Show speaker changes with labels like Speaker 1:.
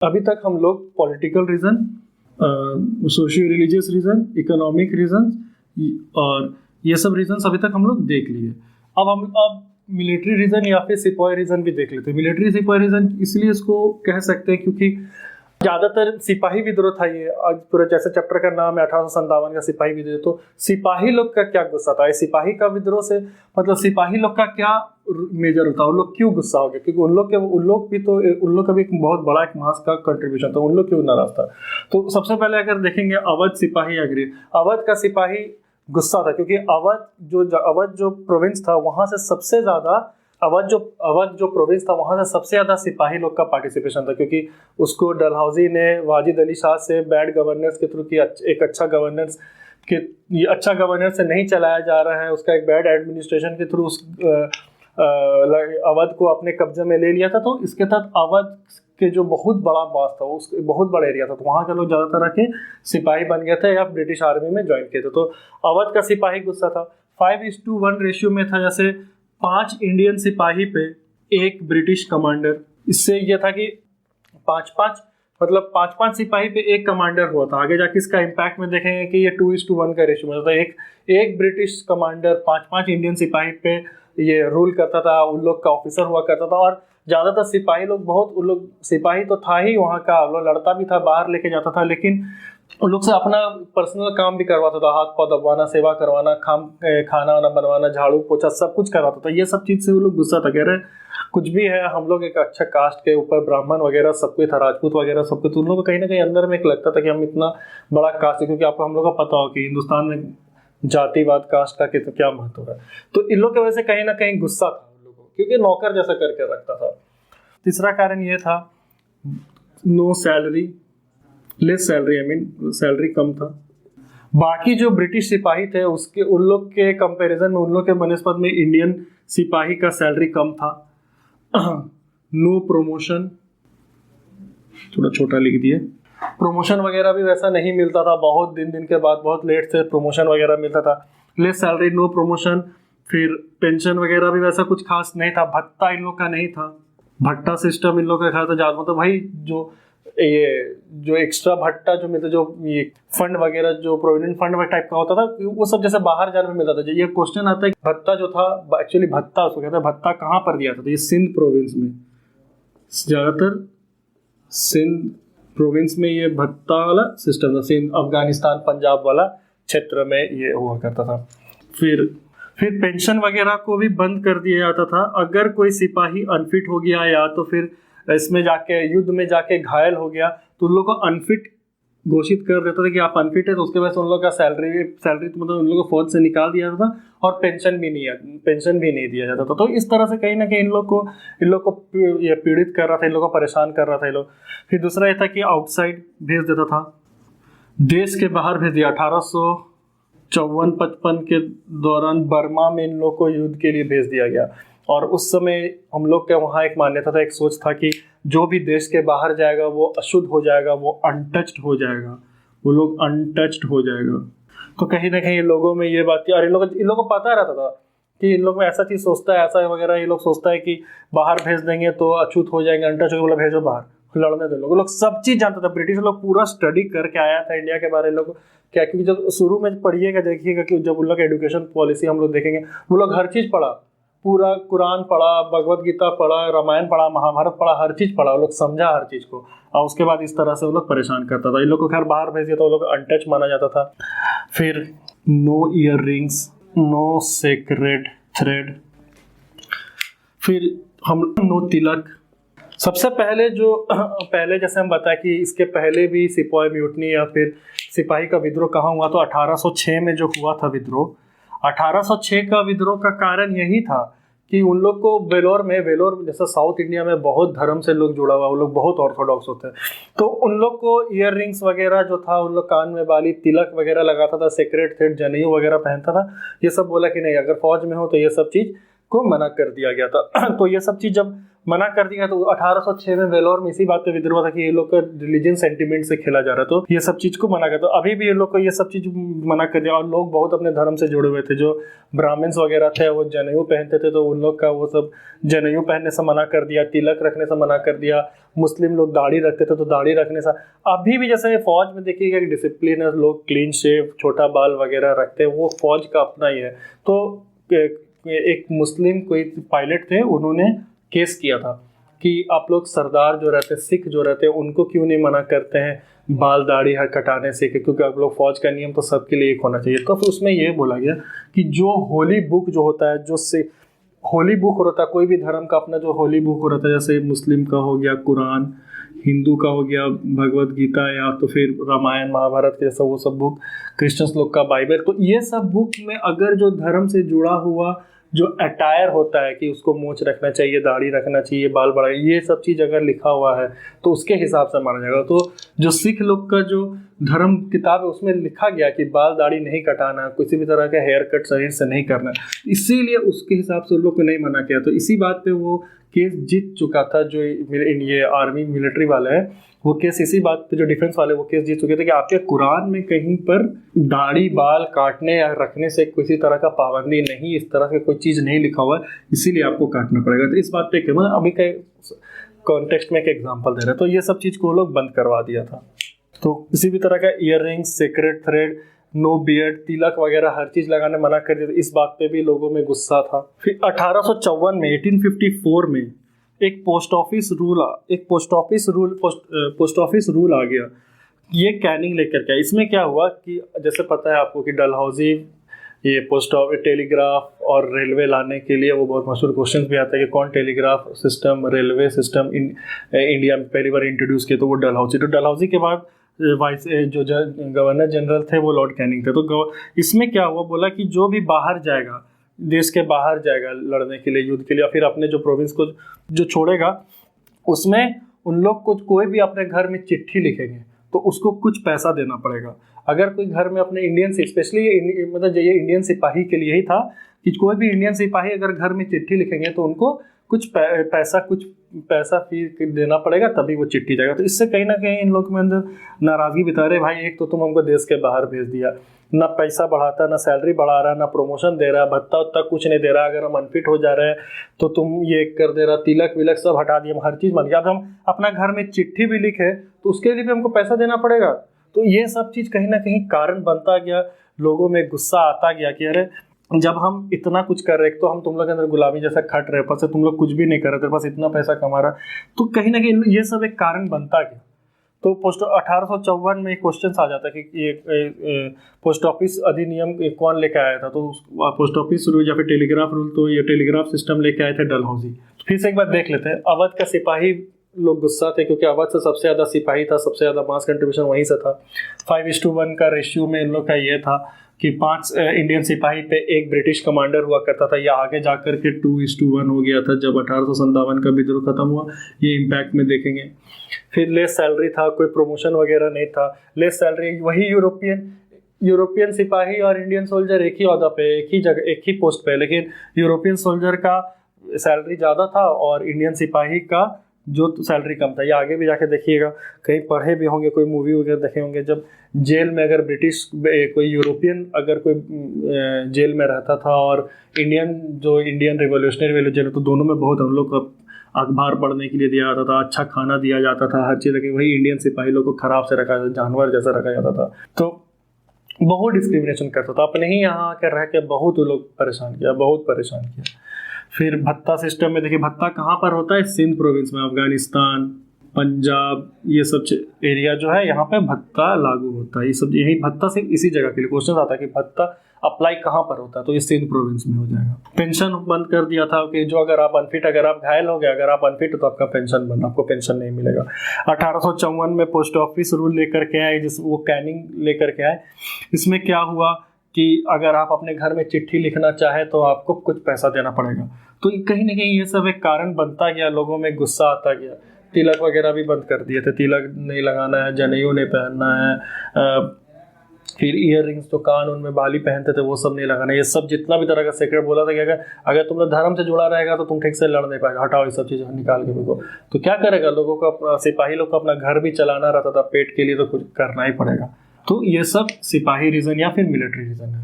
Speaker 1: अभी तक हम लोग political reason, socio religious reason, economic reason और ये सब रीजन अभी तक हम लोग देख लिए। अब मिलिट्री रीजन या फिर सिपाही रीजन भी देख लेते हैं। मिलिट्री सिपाही रीजन इसलिए इसको कह सकते हैं क्योंकि ज्यादातर सिपाही विद्रोह था ये। आज पूरा जैसे चैप्टर का नाम है 1857 का सिपाही विद्रोह, तो सिपाही लोग का क्या गुस्सा था, सिपाही का विद्रोह से मतलब सिपाही लोग का क्या मेजर होता है, उन लोग क्यों गुस्सा हो गया, क्योंकि उन लोग का भी एक बहुत बड़ा एक मास का कंट्रीब्यूशन था, उन लोग क्यों नाराज था। तो सबसे पहले अगर देखेंगे अवध सिपाही एग्री, अवध का सिपाही गुस्सा था क्योंकि अवध जो प्रोविंस था वहां से सबसे ज्यादा अवध जो प्रोविंस था वहां से सबसे ज्यादा सिपाही लोग का पार्टिसिपेशन था, क्योंकि उसको डलहौजी ने वाजिद अली शाह से बैड गवर्नेंस के थ्रू की एक अच्छा गवर्नेंस से नहीं चलाया जा रहा है, उसका एक बैड एडमिनिस्ट्रेशन के थ्रू अवध को अपने कब्जे में ले लिया था। तो इसके तहत अवध के जो बहुत बड़ा बास था, उस बहुत बड़ा एरिया था, तो वहाँ के लोग ज़्यादातर आके सिपाही बन गए थे या ब्रिटिश आर्मी में ज्वाइन किए थे। तो अवध का सिपाही गुस्सा था। 5:1 रेशियो में था, जैसे 5 इंडियन सिपाही पे 1 ब्रिटिश कमांडर। इससे यह था कि 5-5 सिपाही पे 1 कमांडर हुआ था। आगे जाके इसका इम्पैक्ट में देखेंगे कि ये 2:1 का रेशियो में था। एक ब्रिटिश कमांडर 5-5 इंडियन सिपाही पे ये रूल करता था, उन लोग का ऑफिसर हुआ करता था। और ज्यादातर सिपाही लोग उन लोग सिपाही तो था ही वहाँ का, वो लड़ता भी था, बाहर लेके जाता था, लेकिन उन लोग से अपना पर्सनल काम भी करवाता था, हाथ पाँव दबवाना, सेवा करवाना, खाना वाना बनवाना, झाड़ू पोछा सब कुछ करवाता था। ये सब चीज से वो लोग गुस्सा था, कह रहे कुछ भी है, हम लोग एक अच्छा कास्ट के ऊपर ब्राह्मण वगैरह सब कुछ था, राजपूत वगैरह सब कुछ, तो उन लोगों को कहीं ना कहीं अंदर में एक लगता था कि हम इतना बड़ा कास्ट है, क्योंकि आपको हम लोग का पता हो कि हिंदुस्तान में जातिवाद कास्ट का क्या महत्व है। तो इन लोग की वजह से कहीं ना कहीं गुस्सा था उन लोगों को, क्योंकि नौकर जैसा करके रखता था। तीसरा कारण ये था no salary, less salary, salary कम था। बाकी जो ब्रिटिश सिपाही थे उन लोग के कंपैरिजन में, उन लोग के बनस्पत में इंडियन सिपाही का सैलरी कम था। नो प्रमोशन, थोड़ा छोटा लिख दिए, प्रमोशन वगैरह भी वैसा नहीं मिलता था, बहुत दिन के बाद बहुत लेट से प्रमोशन वगैरह मिलता था। लेस सैलरी, नो प्रमोशन, फिर पेंशन वगैरह भी वैसा कुछ खास नहीं था। भत्ता इन लोग का नहीं था, भट्टा सिस्टम इन लोग का था ज्यादा, मतलब भाई जो एक्स्ट्रा भट्टा जो मिलता, जो ये फंड वगैरह जो प्रोविडेंट फंड टाइप का होता था, वो सब जैसे बाहर जाने में मिलता था। ये क्वेश्चन आता है भत्ता जो था, एक्चुअली भत्ता उसको कहते हैं, भत्ता कहाँ पर दिया था, तो ये सिंध प्रोविंस में, ज्यादातर सिंध प्रोविंस में ये भत्ता वाला सिस्टम था। सिंध, अफगानिस्तान, पंजाब वाला क्षेत्र में ये हुआ करता था। फिर पेंशन वगैरह को भी बंद कर दिया जाता था। अगर कोई सिपाही अनफिट हो गया या तो फिर इसमें जाके युद्ध में जाके घायल हो गया तो उन लोग को अनफिट घोषित कर देता था कि आप अनफिट है, तो उसके बाद उन लोग का सैलरी तो मतलब उन लोग को फौज से निकाल दिया जाता था, और पेंशन भी नहीं दिया जाता था। तो इस तरह से कहीं ना कहीं इन लोग को ये पीड़ित कर रहा था, इन लोग को परेशान कर रहा था ये लोग। फिर दूसरा ये था कि आउटसाइड भेज देता था, देश के बाहर भेज दिया। 1854-55 के दौरान बर्मा में इन लोग को युद्ध के लिए भेज दिया गया। और उस समय हम लोग के वहाँ एक मान्यता था, एक सोच था कि जो भी देश के बाहर जाएगा वो अशुद्ध हो जाएगा, वो अनटच्ड हो जाएगा, वो लोग अनटच्ड हो जाएगा। तो कहीं ना कहीं लोगों में ये बात थी, और इन लोगों को पता रहता था कि इन लोग में ऐसा चीज़ सोचता है, ऐसा वगैरह ये लोग सोचता है कि बाहर भेज देंगे तो अछूत हो जाएंगे, अनटच हो जाएंगे, भेजो बाहर लड़ने दो। लोग सब चीज़ जानता था, ब्रिटिश लोग पूरा स्टडी करके आया था इंडिया के बारे में। लोग क्या, क्योंकि जब शुरू में पढ़िएगा देखिएगा कि जब उन लोग एजुकेशन पॉलिसी हम लोग देखेंगे, वो लोग हर चीज़ पढ़ा, पूरा कुरान पढ़ा, भगवत गीता पढ़ा, रामायण पढ़ा, महाभारत पढ़ा, हर चीज़ पढ़ा, वो लोग समझा हर चीज़ को, और उसके बाद इस तरह से वो लोग परेशान करता था। इन लोग को खैर बाहर भेज दिया तो वो लोग अनटच माना जाता था। फिर no earrings, no sacred thread, फिर हम नो तिलक। सबसे पहले जैसे हम बताया कि इसके पहले भी सिपाही म्यूटनी या फिर सिपाही का विद्रोह कहाँ हुआ, तो 1806 में जो हुआ था विद्रोह, 1806 का विद्रोह का कारण यही था कि उन लोग को वेलोर जैसे साउथ इंडिया में बहुत धर्म से लोग जुड़ा हुआ, वो लोग बहुत ऑर्थोडॉक्स होते हैं, तो उन लोग को ईयर रिंग्स वगैरह जो था, उन लोग कान में बाली, तिलक वगैरह लगाता था, सेक्रेट थ्रेड, जनेऊ वगैरह पहनता था। ये सब बोला कि नहीं, अगर फौज में हो तो ये सब चीज़ को मना कर दिया गया था। तो ये सब चीज जब मना कर दिया तो 1806 में वेलोर में इसी बात पे विद्रोह था कि ये लोग का रिलीजन सेंटिमेंट से खेला जा रहा, तो ये सब चीज को मना कर, तो अभी भी ये लोग को ये सब चीज मना कर दिया। और लोग बहुत अपने धर्म से जुड़े हुए थे, जो ब्राह्मण्स वगैरह थे वो जनेऊ पहनते थे, तो उन लोग का वो सब जनेऊ पहनने से मना कर दिया, तिलक रखने से मना कर दिया। मुस्लिम लोग दाढ़ी रखते थे तो दाढ़ी रखने से, अभी भी जैसे फौज में देखिएगा कि डिसिप्लिन है, लोग क्लीन शेव, छोटा बाल वगैरह रखते हैं, वो फौज का अपना ही है। तो एक मुस्लिम कोई पायलट थे, उन्होंने केस किया था कि आप लोग सरदार जो रहते हैं, सिख जो रहते हैं, उनको क्यों नहीं मना करते हैं बाल दाढ़ी हर कटाने से, क्योंकि आप लोग फौज का नियम तो सबके लिए एक होना चाहिए। तो फिर उसमें ये बोला गया कि जो होली बुक जो होता है, जो से होली बुक होता है, कोई भी धर्म का अपना जो होली बुक होता है, जैसे मुस्लिम का हो गया कुरान, हिंदू का हो गया भगवत गीता, या तो फिर रामायण महाभारत जैसा वो सब बुक, क्रिश्चियंस लोग का बाइबल, तो ये सब बुक में अगर जो धर्म से जुड़ा हुआ जो अटायर होता है कि उसको मूंछ रखना चाहिए, दाढ़ी रखना चाहिए, बाल बढ़ा, ये सब चीज़ अगर लिखा हुआ है तो उसके हिसाब से माना जाएगा। तो जो सिख लोग का जो धर्म किताब है उसमें लिखा गया कि बाल दाढ़ी नहीं कटाना, किसी भी तरह का हेयर कट शरीर से नहीं करना, इसीलिए उसके हिसाब से उन लोग को नहीं मना किया। तो इसी बात पे वो केस जीत चुका था, जो ये आर्मी मिलिट्री वाला है, वो केस इसी बात पे, जो डिफेंस वाले, वो केस जीत चुके थे कि आपके कुरान में कहीं पर दाढ़ी बाल काटने या रखने से किसी तरह का पाबंदी नहीं, इस तरह का कोई चीज़ नहीं लिखा हुआ है, इसीलिए आपको काटना पड़ेगा। तो इस बात पे मैं अभी के कॉन्टेक्स्ट में एक एग्जांपल दे रहे हैं, तो ये सब चीज़ को लोग बंद करवा दिया था। तो किसी भी तरह का ear rings, sacred thread, no beard, tilak वगैरह हर चीज़ लगाने मना कर दिया। इस बात पे भी लोगों में गुस्सा था। फिर 1854 में 1854 में एक पोस्ट ऑफिस रूल आ गया, ये कैनिंग लेकर के। इसमें क्या हुआ कि जैसे पता है आपको कि डलहौजी ये पोस्ट ऑफिस, टेलीग्राफ और रेलवे लाने के लिए वो बहुत मशहूर क्वेश्चन भी आता है कि कौन telegraph system, railway system India में पहली बार इंट्रोड्यूस किया, तो वो डलहौजी। तो डलहौजी के बाद जो गवर्नर जनरल थे वो लॉर्ड कैनिंग थे। तो इसमें क्या हुआ, बोला कि जो भी बाहर जाएगा, देश के बाहर जाएगा लड़ने के लिए, युद्ध के लिए, या फिर अपने जो प्रोविंस को जो छोड़ेगा, उसमें उन लोग को कोई भी अपने घर में चिट्ठी लिखेंगे तो उसको कुछ पैसा देना पड़ेगा। अगर कोई घर में अपने इंडियन, स्पेशली मतलब ये इंडियन सिपाही के लिए ही था कि कोई भी इंडियन सिपाही अगर घर में चिट्ठी लिखेंगे तो उनको कुछ पैसा फी देना पड़ेगा, तभी वो चिट्ठी जाएगा। तो इससे कहीं ना कहीं इन लोग में अंदर नाराजगी बिता रहे, भाई एक तो तुम हमको देश के बाहर भेज दिया, ना पैसा बढ़ाता, ना सैलरी बढ़ा रहा, ना प्रमोशन दे रहा, भत्ता उत्ता कुछ नहीं दे रहा, अगर हम अनफिट हो जा रहे हैं तो तुम ये कर दे रहा, तिलक विलक सब हटा दिया, हर चीज़ मान गया। अब हम अपना घर में चिट्ठी भी लिखे तो उसके लिए भी हमको पैसा देना पड़ेगा। तो ये सब चीज़ कहीं ना कहीं कारण बनता गया, लोगों में गुस्सा आता गया कि अरे जब हम इतना कुछ कर रहे, तो हम तुम लोग के अंदर गुलामी जैसा खट रहे, पर से तुम लोग कुछ भी नहीं कर रहे, तेरे पास इतना पैसा कमा रहा, तो कहीं ना कहीं ये सब एक कारण बनता गया। तो 1854 में क्वेश्चन आ जाता है कि ये पोस्ट ऑफिस अधिनियम कौन लेके आया था, तो पोस्ट ऑफिस रूल या फिर टेलीग्राफ रूल, तो ये टेलीग्राफ सिस्टम लेके आए थे डलहौजी। तो फिर से एक बार देख लेते हैं, अवध का सिपाही लोग गुस्सा थे क्योंकि अवध से सबसे ज़्यादा सिपाही था, सबसे ज़्यादा मास कंट्रीब्यूशन वहीं से था। 5:1 का रेशियो में इन लोग का ये था कि 5 इंडियन सिपाही पे 1 ब्रिटिश कमांडर हुआ करता था। यह आगे जाकर के 2:1 हो गया था जब 1857 का विद्रोह खत्म हुआ, ये इम्पैक्ट में देखेंगे। फिर लेस सैलरी था, कोई प्रमोशन वगैरह नहीं था, लेस सैलरी, वही यूरोपियन सिपाही और इंडियन सोल्जर एक ही ओहदा पे, एक ही जगह, एक ही पोस्ट पे, लेकिन यूरोपियन सोल्जर का सैलरी ज़्यादा था और इंडियन सिपाही का जो सैलरी कम था। ये आगे भी जाके देखिएगा, कहीं पढ़े भी होंगे, कोई मूवी वगैरह देखे होंगे, जब जेल में अगर ब्रिटिश कोई यूरोपियन अगर कोई जेल में रहता था और इंडियन रिवोल्यूशनरी वाले जेल, तो दोनों में बहुत हम लोग को अखबार पढ़ने के लिए दिया जाता था, अच्छा खाना दिया जाता था, हर चीज़। वही इंडियन सिपाही लोग को खराब से रखा जाता, जानवर जैसा रखा जाता था, तो बहुत डिस्क्रिमिनेशन करता था। अपने ही यहाँ आकर रह के बहुत लोग परेशान किया। फिर भत्ता सिस्टम में देखिए, भत्ता कहाँ पर होता है, सिंध प्रोविंस में, अफगानिस्तान, पंजाब, ये सब एरिया जो है यहाँ पे भत्ता लागू होता है। ये सब यही भत्ता सिर्फ इसी जगह के लिए क्वेश्चन आता है कि भत्ता अप्लाई कहाँ पर होता है, तो ये सिंध प्रोविंस में हो जाएगा। पेंशन बंद कर दिया था कि जो अगर आप अनफिट, अगर आप घायल हो गए, अगर आप अनफिट हो तो आपका पेंशन बंद, आपको पेंशन नहीं मिलेगा। 1854 में पोस्ट ऑफिस रूल लेकर के आए, जिस वो कैनिंग लेकर के आए। इसमें क्या हुआ कि अगर आप अपने घर में चिट्ठी लिखना चाहे तो आपको कुछ पैसा देना पड़ेगा। तो कहीं ना कहीं ये सब एक कारण बनता गया, लोगों में गुस्सा आता गया। तिलक वगैरह भी बंद कर दिए थे, तिलक नहीं लगाना है, जनेऊ नहीं पहनना है, फिर ईयर रिंग्स, तो कान उनमें बाली पहनते थे वो सब नहीं लगाना। ये सब जितना भी तरह का सीक्रेट बोला था कि अगर तुम लोग धर्म से जुड़ा रहेगा तो तुम ठीक से लड़ नहीं पाएगा, हटाओ ये सब चीज़ें निकाल के बिल्कुल। तो क्या करेगा, लोगों को, सिपाही लोग को अपना घर भी चलाना रहता था, पेट के लिए तो कुछ करना ही पड़ेगा। तो ये सब सिपाही रीजन या फिर मिलिट्री रीजन है।